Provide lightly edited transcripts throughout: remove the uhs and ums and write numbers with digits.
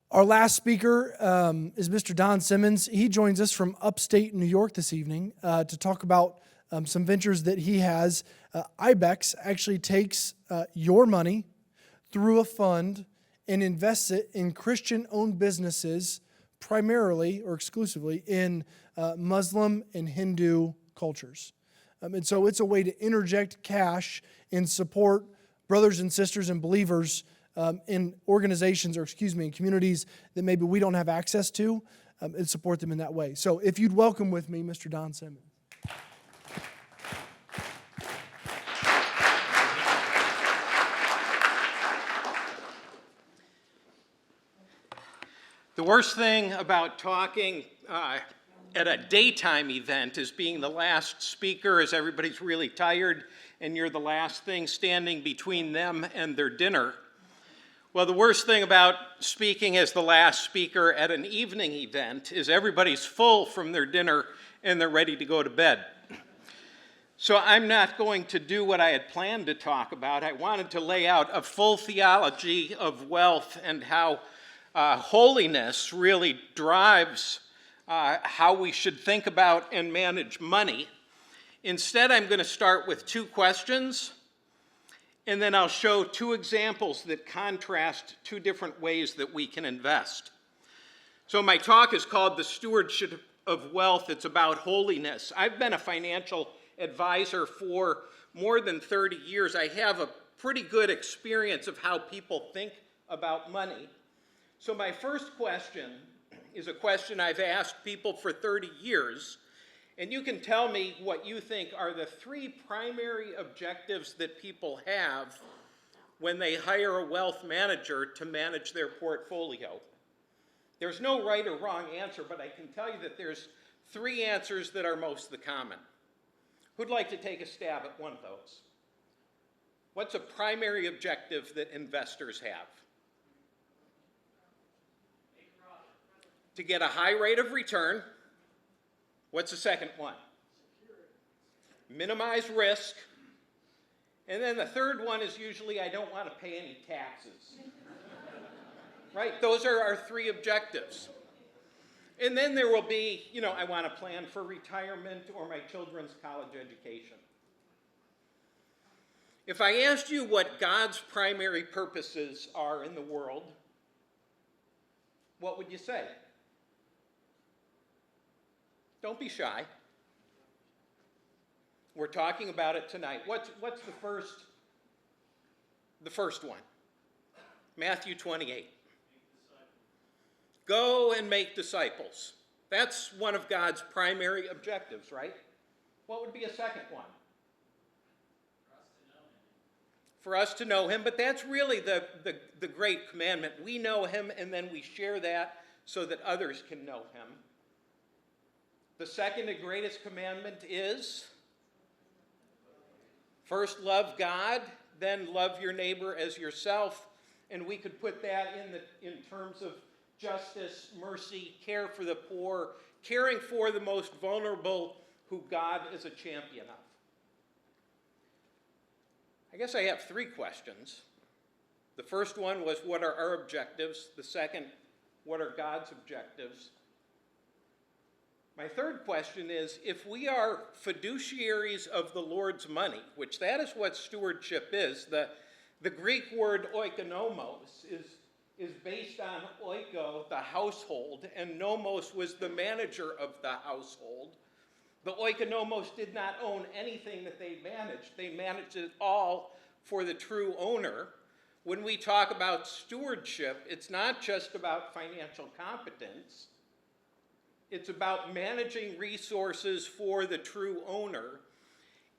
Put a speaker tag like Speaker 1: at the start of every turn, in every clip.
Speaker 1: Our last speaker is Mr. Don Simmons. He joins us from upstate New York this evening to talk about some ventures that he has. IBEX actually takes your money through a fund and invests it in Christian-owned businesses, primarily or exclusively in Muslim and Hindu cultures. And so it's a way to interject cash and support brothers and sisters and believers in organizations, in communities that maybe we don't have access to, and support them in that way. So if you'd welcome with me Mr. Don Simmons.
Speaker 2: The worst thing about talking at a daytime event is being the last speaker, as everybody's really tired, and you're the last thing standing between them and their dinner. Well, the worst thing about speaking as the last speaker at an evening event is everybody's full from their dinner and they're ready to go to bed. So I'm not going to do what I had planned to talk about. I wanted to lay out a full theology of wealth and how holiness really drives how we should think about and manage money. Instead, I'm going to start with two questions, and then I'll show two examples that contrast two different ways that we can invest. So my talk is called The Stewardship of Wealth. It's about holiness. I've been a financial advisor for more than 30 years. I have a pretty good experience of how people think about money. So my first question is a question I've asked people for 30 years, and you can tell me what you think are the three primary objectives that people have when they hire a wealth manager to manage their portfolio. There's no right or wrong answer, but I can tell you that there's three answers that are most common. Who'd like to take a stab at one of those? What's a primary objective that investors have? To get a high rate of return. What's the second one? Minimize risk. And then the third one is usually I don't want to pay any taxes. Right? Those are our three objectives. And then there will be, I want to plan for retirement or my children's college education. If I asked you what God's primary purposes are in the world, what would you say? Don't be shy. We're talking about it tonight. What's the first one? Matthew 28. Go and make disciples. That's one of God's primary objectives, right? What would be a second one? For us to know him, but that's really the great commandment. We know him and then we share that so that others can know him. The second and greatest commandment is first love God, then love your neighbor as yourself. And we could put that in terms of justice, mercy, care for the poor, caring for the most vulnerable who God is a champion of. I guess I have three questions. The first one was, what are our objectives? The second, what are God's objectives? My third question is, if we are fiduciaries of the Lord's money, which that is what stewardship is, the Greek word oikonomos is based on oiko, the household, and nomos was the manager of the household. The oikonomos did not own anything that they managed. They managed it all for the true owner. When we talk about stewardship, it's not just about financial competence. It's about managing resources for the true owner.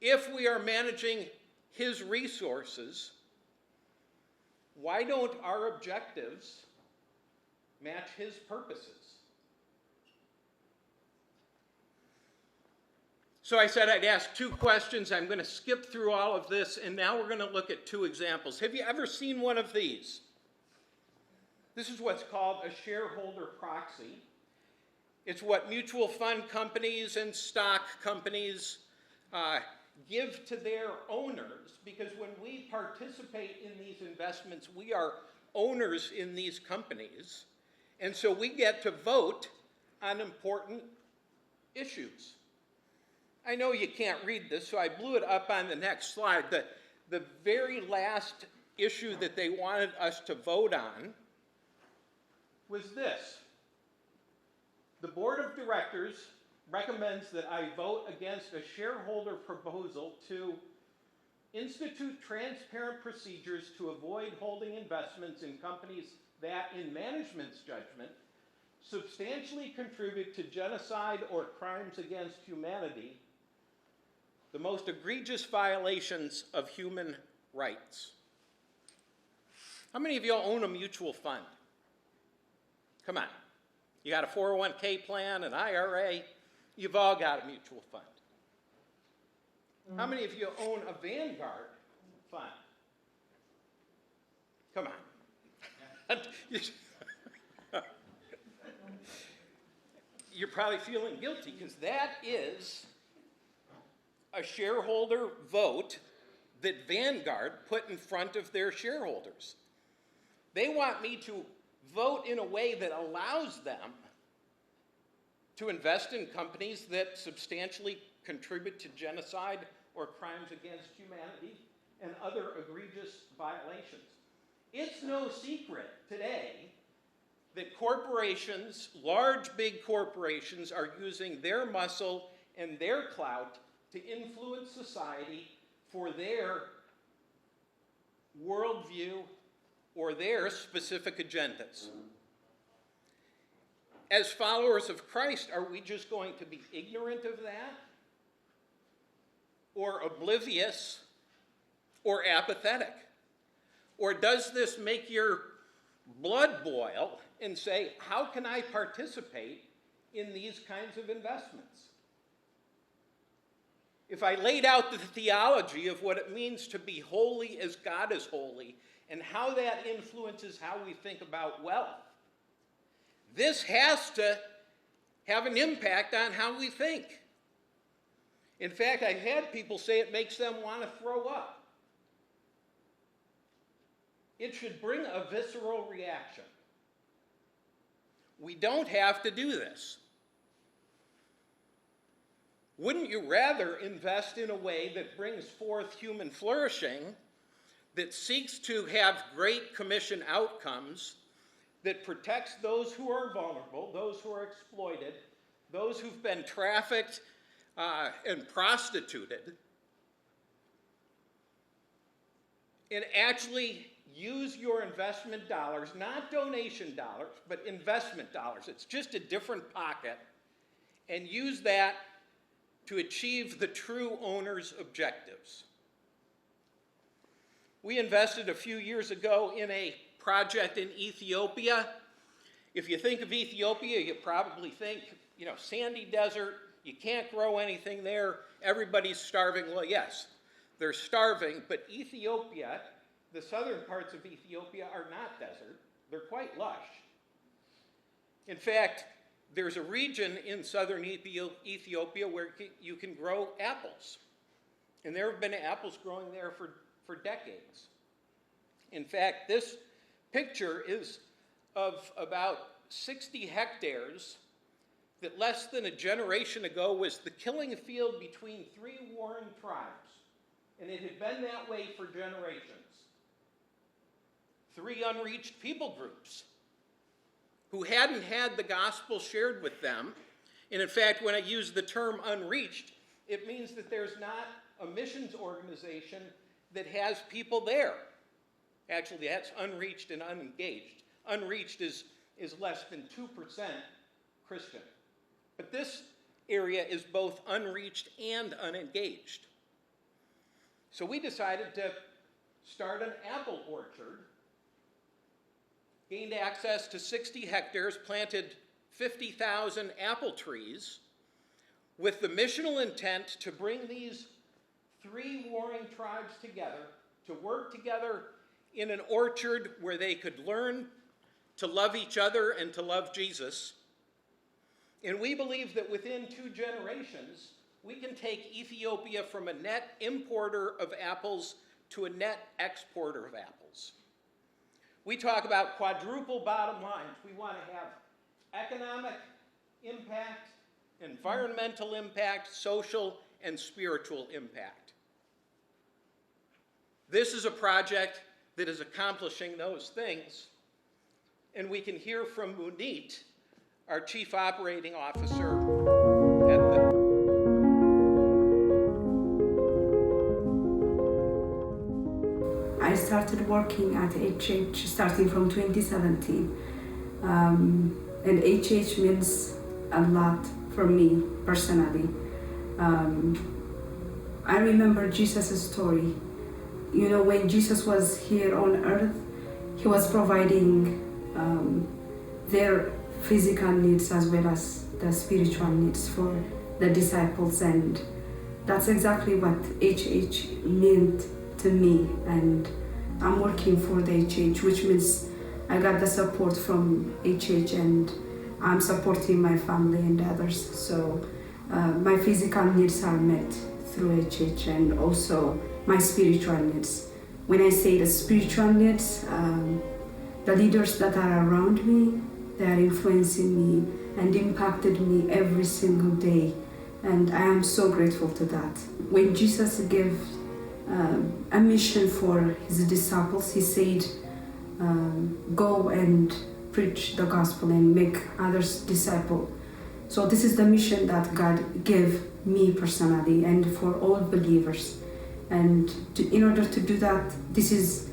Speaker 2: If we are managing his resources, why don't our objectives match his purposes? So I said I'd ask two questions. I'm going to skip through all of this, and now we're going to look at two examples. Have you ever seen one of these? This is what's called a shareholder proxy. It's what mutual fund companies and stock companies give to their owners, because when we participate in these investments, we are owners in these companies. And so we get to vote on important issues. I know you can't read this, so I blew it up on the next slide. The very last issue that they wanted us to vote on was this. The board of directors recommends that I vote against a shareholder proposal to institute transparent procedures to avoid holding investments in companies that, in management's judgment, substantially contribute to genocide or crimes against humanity, the most egregious violations of human rights. How many of you own a mutual fund? Come on. You got a 401k plan, an IRA, you've all got a mutual fund. How many of you own a Vanguard fund? Come on. You're probably feeling guilty because that is a shareholder vote that Vanguard put in front of their shareholders. They want me to vote in a way that allows them to invest in companies that substantially contribute to genocide or crimes against humanity and other egregious violations. It's no secret today that corporations, large big corporations, are using their muscle and their clout to influence society for their worldview or their specific agendas. As followers of Christ, are we just going to be ignorant of that? Or oblivious? Or apathetic? Or does this make your blood boil and say, how can I participate in these kinds of investments? If I laid out the theology of what it means to be holy as God is holy and how that influences how we think about wealth, this has to have an impact on how we think. In fact, I've had people say it makes them want to throw up. It should bring a visceral reaction. We don't have to do this. Wouldn't you rather invest in a way that brings forth human flourishing, that seeks to have great commission outcomes, that protects those who are vulnerable, those who are exploited, those who've been trafficked and prostituted, and actually use your investment dollars, not donation dollars, but investment dollars. It's just a different pocket, and use that to achieve the true owner's objectives. We invested a few years ago in a project in Ethiopia. If you think of Ethiopia, you probably think, sandy desert, you can't grow anything there, everybody's starving. Well, yes, they're starving, but Ethiopia, the southern parts of Ethiopia are not desert, they're quite lush. In fact, there's a region in southern Ethiopia where you can grow apples. And there have been apples growing there for decades. In fact, this picture is of about 60 hectares that less than a generation ago was the killing field between three warring tribes. And it had been that way for generations. Three unreached people groups who hadn't had the gospel shared with them. And in fact, when I use the term unreached, it means that there's not a missions organization that has people there. Actually, that's unreached and unengaged. Unreached is less than 2% Christian. But this area is both unreached and unengaged. So we decided to start an apple orchard, gained access to 60 hectares, planted 50,000 apple trees with the missional intent to bring these three warring tribes together, to work together in an orchard where they could learn to love each other and to love Jesus. And we believe that within 2 generations, we can take Ethiopia from a net importer of apples to a net exporter of apples. We talk about quadruple bottom lines. We want to have economic impact, environmental impact, social and spiritual impact. This is a project that is accomplishing those things. And we can hear from Munit, our Chief Operating Officer at the
Speaker 3: I started working at HH starting from 2017. And HH means a lot for me personally. I remember Jesus' story. You know, when Jesus was here on earth, he was providing their physical needs as well as the spiritual needs for the disciples, and that's exactly what HH meant to me. And I'm working for the HH, which means I got the support from HH and I'm supporting my family and others. So my physical needs are met through HH, and also my spiritual needs. When I say the spiritual needs, the leaders that are around me, they are influencing me and impacted me every single day. And I am so grateful to that. When Jesus gave a mission for his disciples, he said, go and preach the gospel and make others disciple. So this is the mission that God gave me personally and for all believers. And in order to do that, this is,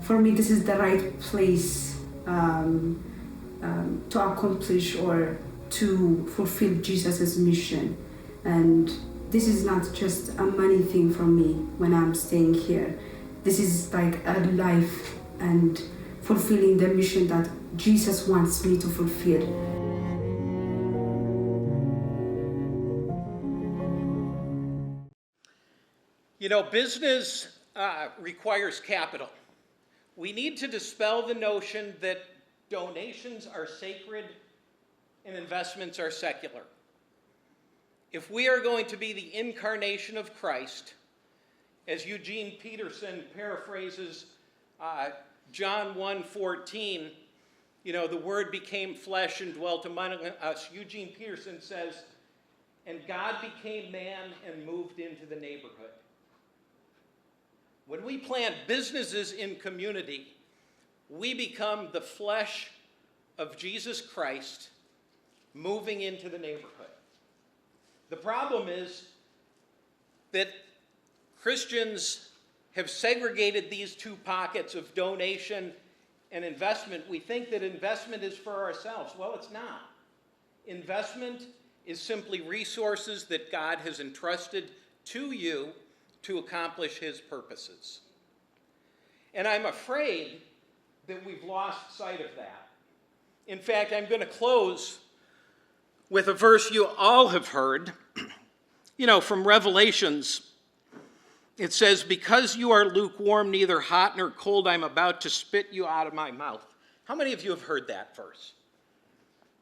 Speaker 3: for me, this is the right place to accomplish or to fulfill Jesus' mission. And this is not just a money thing for me when I'm staying here. This is like a life and fulfilling the mission that Jesus wants me to fulfill.
Speaker 2: You know, business requires capital. We need to dispel the notion that donations are sacred and investments are secular. If we are going to be the incarnation of Christ, as Eugene Peterson paraphrases John 1:14, you know, the Word became flesh and dwelt among us. Eugene Peterson says, and God became man and moved into the neighborhood. When we plant businesses in community, we become the flesh of Jesus Christ moving into the neighborhood. The problem is that Christians have segregated these two pockets of donation and investment. We think that investment is for ourselves. Well, it's not. Investment is simply resources that God has entrusted to you to accomplish his purposes. And I'm afraid that we've lost sight of that. In fact, I'm going to close with a verse you all have heard, you know, from Revelations. It says, because you are lukewarm, neither hot nor cold, I'm about to spit you out of my mouth. How many of you have heard that verse?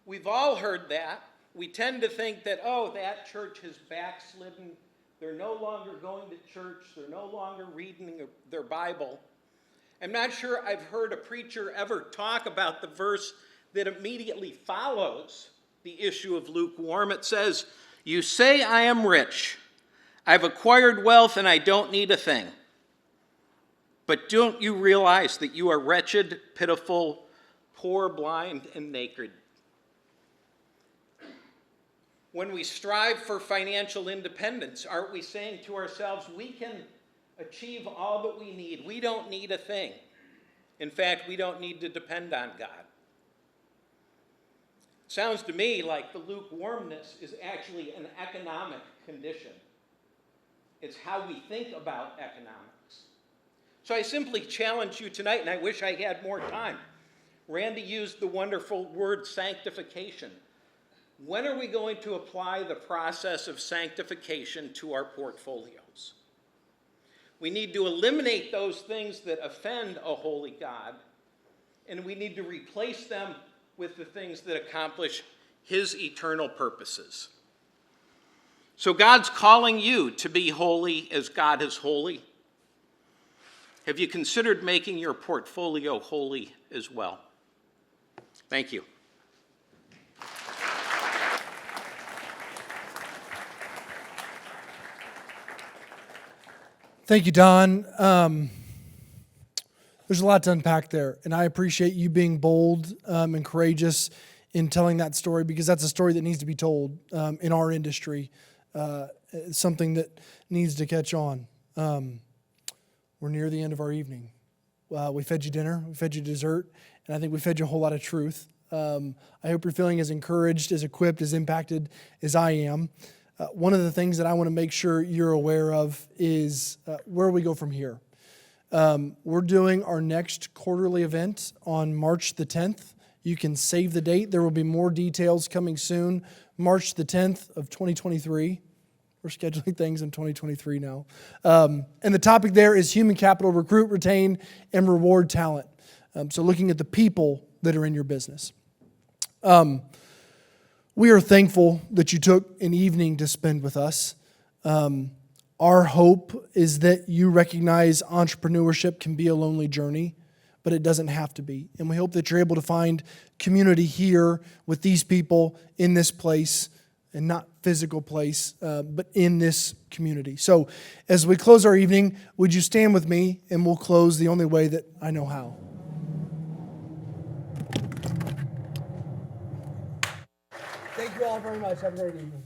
Speaker 2: We've all heard that. We tend to think that, oh, that church has backslidden. They're no longer going to church. They're no longer reading their Bible. I'm not sure I've heard a preacher ever talk about the verse that immediately follows the issue of lukewarm. It says, you say I am rich. I've acquired wealth and I don't need a thing. But don't you realize that you are wretched, pitiful, poor, blind, and naked? When we strive for financial independence, aren't we saying to ourselves, we can achieve all that we need. We don't need a thing. In fact, we don't need to depend on God. Sounds to me like the lukewarmness is actually an economic condition. It's how we think about economics. So I simply challenge you tonight, and I wish I had more time. Randy used the wonderful word sanctification. When are we going to apply the process of sanctification to our portfolios? We need to eliminate those things that offend a holy God, and we need to replace them with the things that accomplish his eternal purposes. So God's calling you to be holy as God is holy. Have you considered making your portfolio holy as well? Thank you.
Speaker 1: Thank you, Don. There's a lot to unpack there, and I appreciate you being bold and courageous in telling that story, because that's a story that needs to be told in our industry. It's something that needs to catch on. We're near the end of our evening. We fed you dinner, we fed you dessert, and I think we fed you a whole lot of truth. I hope you're feeling as encouraged, as equipped, as impacted as I am. One of the things that I want to make sure you're aware of is where we go from here. We're doing our next quarterly event on March the 10th. You can save the date. There will be more details coming soon. March the 10th of 2023. We're scheduling things in 2023 now. And the topic there is human capital: recruit, retain, and reward talent. So looking at the people that are in your business. We are thankful that you took an evening to spend with us. Our hope is that you recognize entrepreneurship can be a lonely journey, but it doesn't have to be. And we hope that you're able to find community here with these people in this place, and not physical place, but in this community. So as we close our evening, would you stand with me, and we'll close the only way that I know how. Thank you all very much. Have a great evening.